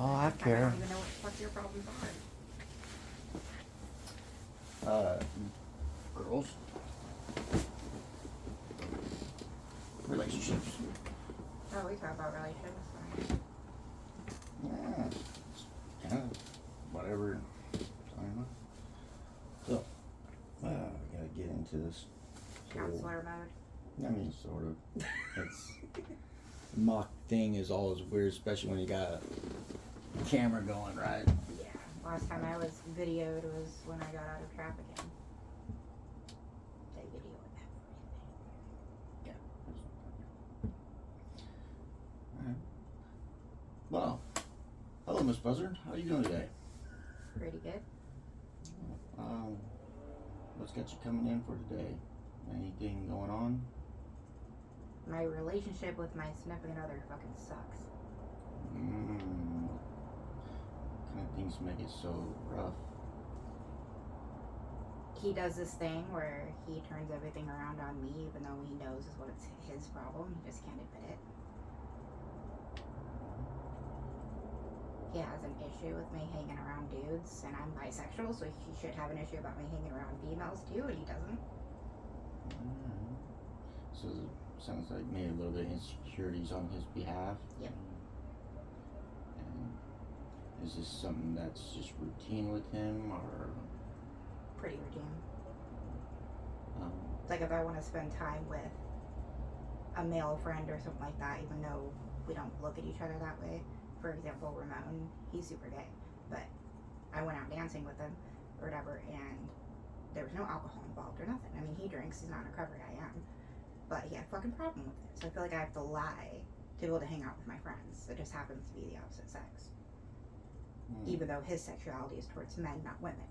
Oh, I I care. don't even know what the fuck your problems are. Girls. Relationships. Oh, we talk about relationships. Fine. Yeah. Yeah. Whatever. I don't know. So, I gotta get into this. Counselor mode. I mean, sort of. It's mock thing is always weird, especially when you got a camera going, right? Yeah. Last time I was videoed was when I got out of trafficking. They video everything. Yeah. Alright. Well, hello, Miss Buzzard. How are you doing today? Pretty good. What's got you coming in for today? Anything going on? My relationship with my significant other fucking sucks. What kind of things make it so rough? He does this thing where he turns everything around on me, even though he knows is what it's his problem. He just can't admit it. He has an issue with me hanging around dudes, and I'm bisexual, so he should have an issue about me hanging around females too, and he doesn't. So it sounds like maybe a little bit of insecurities on his behalf. Yep. And is this something that's just routine with him, or? Pretty routine. Like if I want to spend time with a male friend or something like that, even though we don't look at each other that way. For example, Ramon, he's super gay, but I went out dancing with him or whatever, and there was no alcohol involved or nothing. I mean, he drinks, he's not in recovery, I am, but he had a fucking problem with it. So I feel like I have to lie to be able to hang out with my friends. It just happens to be the opposite sex, even though his sexuality is towards men, not women.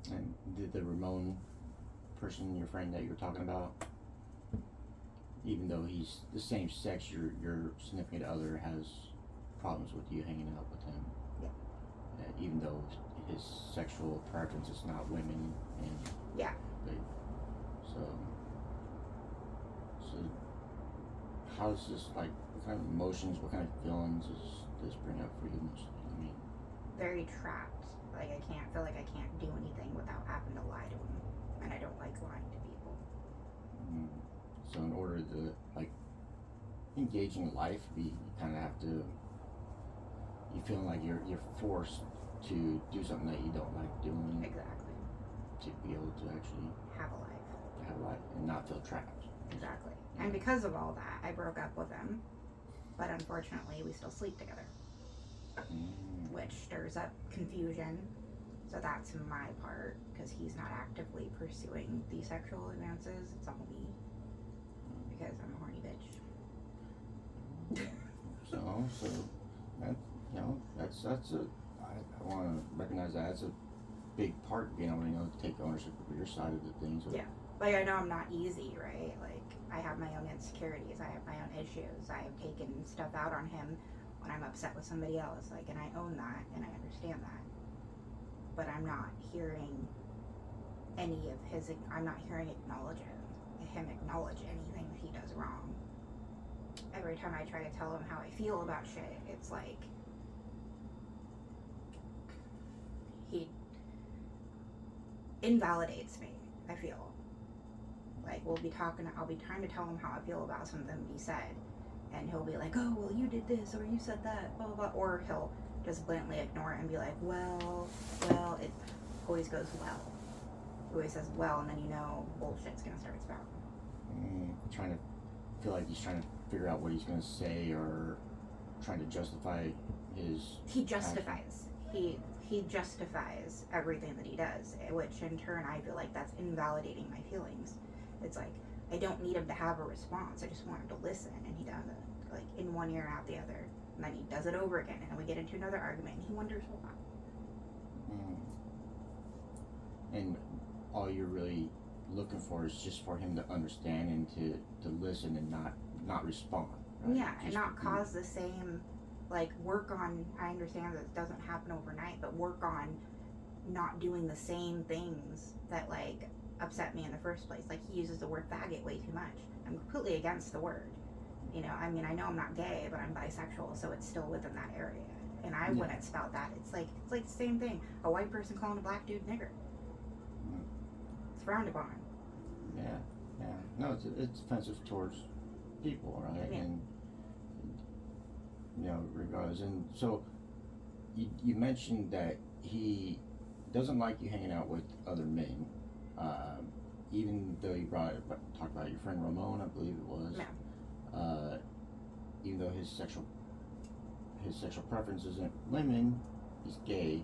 And did the Ramon person, your friend that you're talking about, even though he's the same sex, your significant other has problems with you hanging out with him? Yeah. Even though his sexual preference is not women, and yeah. So how does this, like, what kind of emotions, what kind of feelings does this bring up for you? I mean, very trapped. Like I feel like I can't do anything without having to lie to him, and I don't like lying to people. So in order to, like, engage in life, you kind of have to, you feel like you're forced to do something that you don't like doing. Exactly. To be able to actually have a life and not feel trapped. Exactly. And because of all that, I broke up with him, but unfortunately we still sleep together, which stirs up confusion. So that's my part, because he's not actively pursuing the sexual advances. It's all me, because I'm a horny bitch. So that, that's a, I want to recognize that's a big part of being able to take ownership of your side of the things. Yeah. Like, I know I'm not easy, right? Like, I have my own insecurities. I have my own issues. I have taken stuff out on him when I'm upset with somebody else. Like, and I own that, and I understand that. But I'm not hearing any of his, I'm not hearing him acknowledge anything that he does wrong. Every time I try to tell him how I feel about shit, it's like he invalidates me, I feel. Like, I'll be trying to tell him how I feel about something he said, and he'll be like, oh, well, you did this, or you said that, blah, blah, blah. Or he'll just blatantly ignore it and be like, well, it always goes well. He always says well, and then bullshit's gonna start spouting. Trying to feel like he's trying to figure out what he's gonna say, or trying to justify his... He justifies. He justifies everything that he does, which in turn I feel like that's invalidating my feelings. It's like, I don't need him to have a response, I just want him to listen, and he doesn't. Like, in one ear and out the other. And then he does it over again, and then we get into another argument, and he wonders why. And all you're really looking for is just for him to understand and to listen and not respond, right? Yeah, just and not cause the same, like, work on, I understand that it doesn't happen overnight, but work on not doing the same things that, like, upset me in the first place. Like, he uses the word faggot way too much. I'm completely against the word. You know, I mean, I know I'm not gay, but I'm bisexual, so it's still within that area. And I wouldn't spout that. It's like the same thing. A white person calling a black dude nigger. It's frowned upon. Yeah, yeah. No, it's offensive towards people, right? Yeah. And regardless. And so you mentioned that he doesn't like you hanging out with other men, even though you talked about your friend Ramon, I believe it was. Yeah. Even though his sexual preference isn't women, he's gay,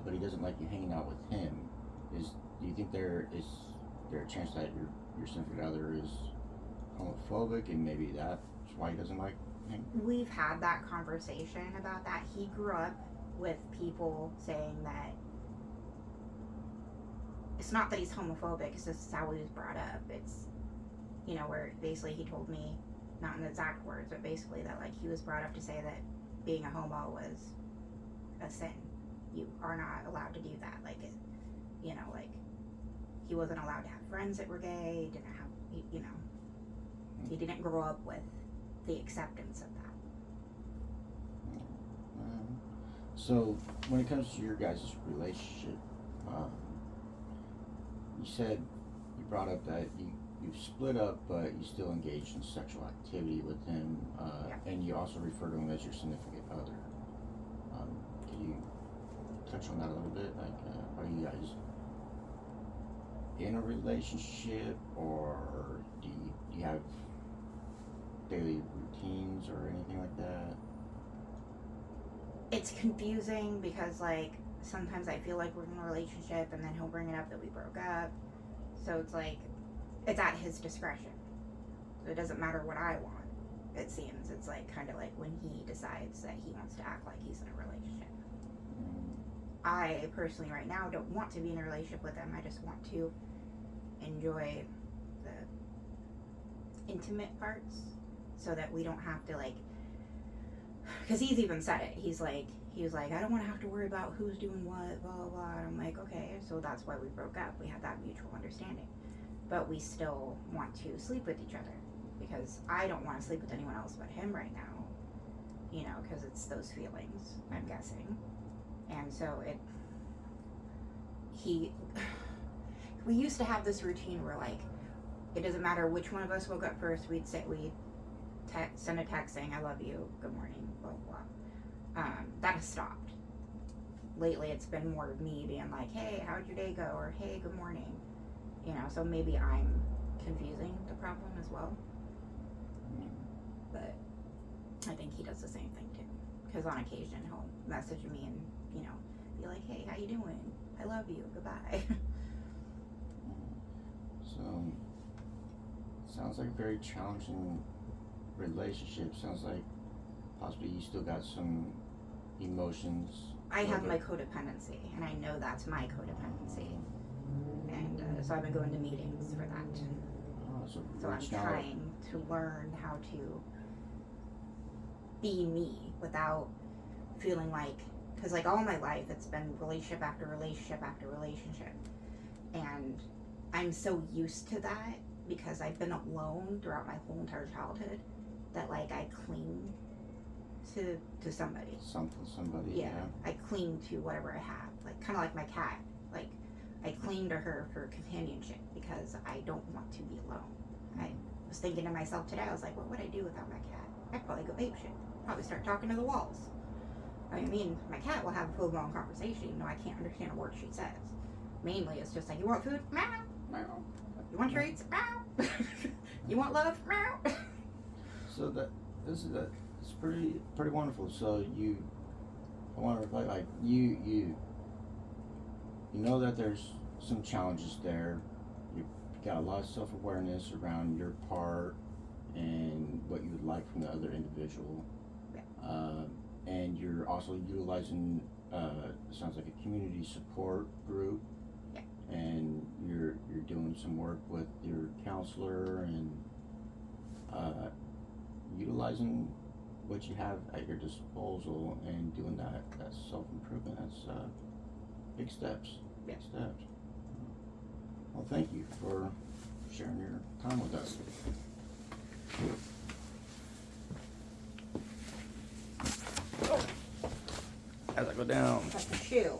but he doesn't like you hanging out with him. Do you think there is a chance that your significant other is homophobic, and maybe that's why he doesn't like him? We've had that conversation about that. He grew up with people saying that it's not that he's homophobic, it's just how he was brought up. It's, where basically he told me, not in the exact words, but basically that, like, he was brought up to say that being a homo was a sin. You are not allowed to do that. Like, like, he wasn't allowed to have friends that were gay, he didn't grow up with the acceptance of that. So, when it comes to your guys' relationship, you said, you brought up that you've split up, but you still engage in sexual activity with him, and you also refer to him as your significant other. Can you touch on that a little bit? Like, are you guys in a relationship, or do you have daily routines or anything like that? It's confusing because, like, sometimes I feel like we're in a relationship and then he'll bring it up that we broke up. So it's like, it's at his discretion. So it doesn't matter what I want, it seems. It's like kind of like when he decides that he wants to act like he's in a relationship. I personally right now don't want to be in a relationship with him. I just want to enjoy the intimate parts so that we don't have to, like, because he's even said it. He was like, I don't want to have to worry about who's doing what, blah, blah, blah. And I'm like, okay, so that's why we broke up. We had that mutual understanding. But we still want to sleep with each other because I don't want to sleep with anyone else but him right now, because it's those feelings, I'm guessing. And so we used to have this routine where, like, it doesn't matter which one of us woke up first, we'd send a text saying, I love you, good morning, blah, blah, blah. That has stopped. Lately, it's been more of me being like, hey, how'd your day go? Or, hey, good morning. So maybe I'm confusing the problem as well. But I think he does the same thing, too. Because on occasion, he'll message me and, be like, hey, how you doing? I love you, goodbye. So, sounds like a very challenging relationship. Sounds like possibly you still got some emotions. I have my codependency, and I know that's my codependency. And so I've been going to meetings for that. So I'm trying to learn how to be me without feeling like, because, like, all my life it's been relationship after relationship after relationship. And I'm so used to that because I've been alone throughout my whole entire childhood that, like, I cling to somebody. Somebody. Yeah. I cling to whatever I have. Like, kind of like my cat. Like, I cling to her for companionship because I don't want to be alone. I was thinking to myself today, I was like, what would I do without my cat? I'd probably go apeshit. Probably start talking to the walls. I mean, my cat will have a full-blown conversation, even though I can't understand a word she says. Mainly, it's just like, you want food? Meow. Meow. You want treats? Meow. You want love? Meow. So it's pretty wonderful. So I want to reflect, like, you know that there's some challenges there. You got a lot of self-awareness around your part and what you would like from the other individual. Yeah. And you're also utilizing, sounds like a community support group. Yeah. And you're doing some work with your counselor and utilizing what you have at your disposal and doing that self-improvement. That's big steps. Yeah. Big steps. Well, thank you for sharing your time with us. as I go down. That's the shoe.